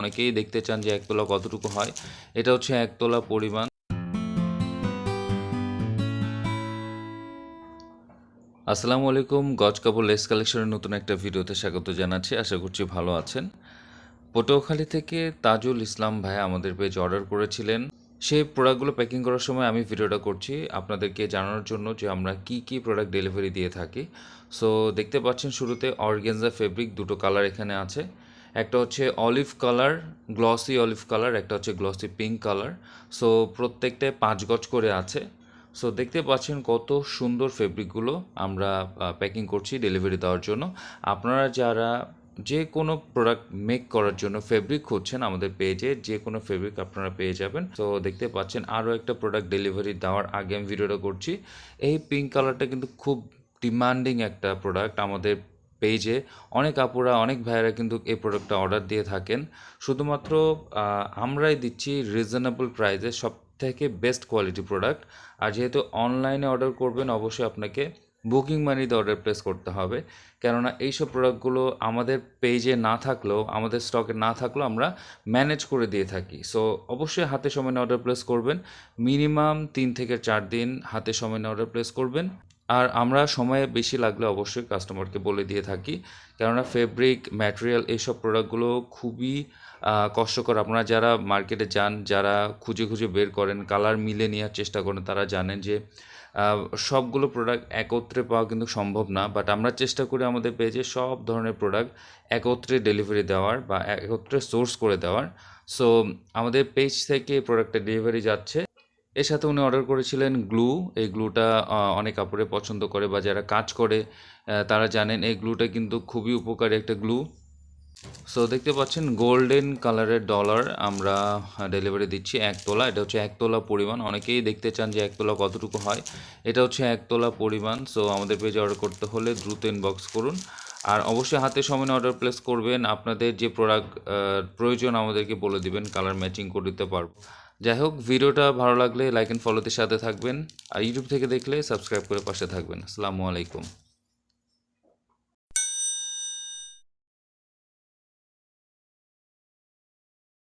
অনেকেই দেখতে চান যে একতলা কতটুকু হয়। এটা হচ্ছে একতলা পরিমাণ। আসসালামু আলাইকুম, গজ কাপড় লেস কালেকশনের নতুন একটা ভিডিওতে স্বাগত জানাচ্ছি। আশা করছি ভালো আছেন। পটুয়াখালী থেকে তাজুল ইসলাম ভাই আমাদের পেজ অর্ডার করেছিলেন। সেই প্রোডাক্টগুলো প্যাকিং করার সময় আমি ভিডিওটা করছি আপনাদেরকে জানানোর জন্য যে আমরা কি কি প্রোডাক্ট ডেলিভারি দিয়ে থাকি। সো দেখতে পাচ্ছেন শুরুতে অর্গানজা ফেব্রিক দুটো কালার এখানে আছে। একটা হচ্ছে olive colour, glossy olive colour, একটা হচ্ছে গ্লসি পিঙ্ক কালার। সো প্রত্যেকটায় 5 গজ করে আছে। সো দেখতে পাচ্ছেন কত সুন্দর ফেব্রিকগুলো আমরা প্যাকিং করছি ডেলিভারি দেওয়ার জন্য। আপনারা যারা যে কোনো প্রোডাক্ট মেক করার জন্য ফেব্রিক খুঁজছেন, আমাদের পেজে যে কোনো ফেব্রিক আপনারা পেয়ে যাবেন। তো দেখতে পাচ্ছেন আরও একটা প্রোডাক্ট ডেলিভারি দেওয়ার আগে আমি ভিডিওটা করছি। এই পিঙ্ক কালারটা কিন্তু খুব ডিমান্ডিং একটা প্রোডাক্ট। আমাদের পেজে অনেক আপুরা, অনেক ভাইয়েরা কিন্তু এই প্রোডাক্টটা অর্ডার দিয়ে থাকেন। শুধুমাত্র আমরাই দিচ্ছি রিজনেবল প্রাইসে সব থেকে বেস্ট কোয়ালিটি প্রোডাক্ট। আর যেহেতু অনলাইনে অর্ডার করবেন, অবশ্যই আপনাকে বুকিং মানিতে অর্ডার প্লেস করতে হবে। কেননা এইসব প্রোডাক্টগুলো আমাদের পেজে না থাকলেও, আমাদের স্টকে না থাকলেও আমরা ম্যানেজ করে দিয়ে থাকি। সো অবশ্যই হাতে সময় নিয়ে অর্ডার প্লেস করবেন। মিনিমাম 3 থেকে 4 দিন হাতে সময় নিয়ে অর্ডার প্লেস করবেন। আর আমরা সময় বেশি লাগলে অবশ্যই কাস্টমারকে বলে দিয়ে থাকি। কেননা ফেব্রিক, ম্যাটেরিয়াল এইসব প্রোডাক্টগুলো খুবই কষ্টকর। আপনারা যারা মার্কেটে যান, যারা খুঁজে খুঁজে বের করেন, কালার মিলে নেওয়ার চেষ্টা করেন, তারা জানেন যে সবগুলো প্রোডাক্ট একত্রে পাওয়া কিন্তু সম্ভব না। বাট আমরা চেষ্টা করি আমাদের পেজে সব ধরনের প্রোডাক্ট একত্রে ডেলিভারি দেওয়ার বা একত্রে সোর্স করে দেওয়ার। সো আমাদের পেজ থেকে প্রোডাক্টটা ডেলিভারি যাচ্ছে। এর সাথে উনি অর্ডার করেছিলেন গ্লু। এই গ্লুটা অনেক কাপড়ে পছন্দ করে বা যারা কাজ করে তারা জানেন এই গ্লুটা কিন্তু খুবই উপকারী একটা গ্লু। সো দেখতে পাচ্ছেন গোল্ডেন কালারের ডলার আমরা ডেলিভারি দিচ্ছি 1 তোলা। এটা হচ্ছে 1 তোলা পরিমাণ। অনেকেই দেখতে চান যে 1 তোলা কতটুকু হয়। এটা হচ্ছে 1 তোলা পরিমাণ। সো আমাদের পেজে অর্ডার করতে হলে দ্রুত ইনবক্স করুন। আর অবশ্যই হাতে সময় নিয়ে অর্ডার প্লেস করবেন। আপনাদের যে প্রোডাক্ট প্রয়োজন আমাদেরকে বলে দিবেন, কালার ম্যাচিং করে দিতে পারবো। যাই হোক, ভিডিওটা ভালো লাগলে লাইক অ্যান্ড ফলোতে সাথে থাকবেন। আর ইউটিউব থেকে দেখলে সাবস্ক্রাইব করে পাশে থাকবেন। আসসালামু আলাইকুম।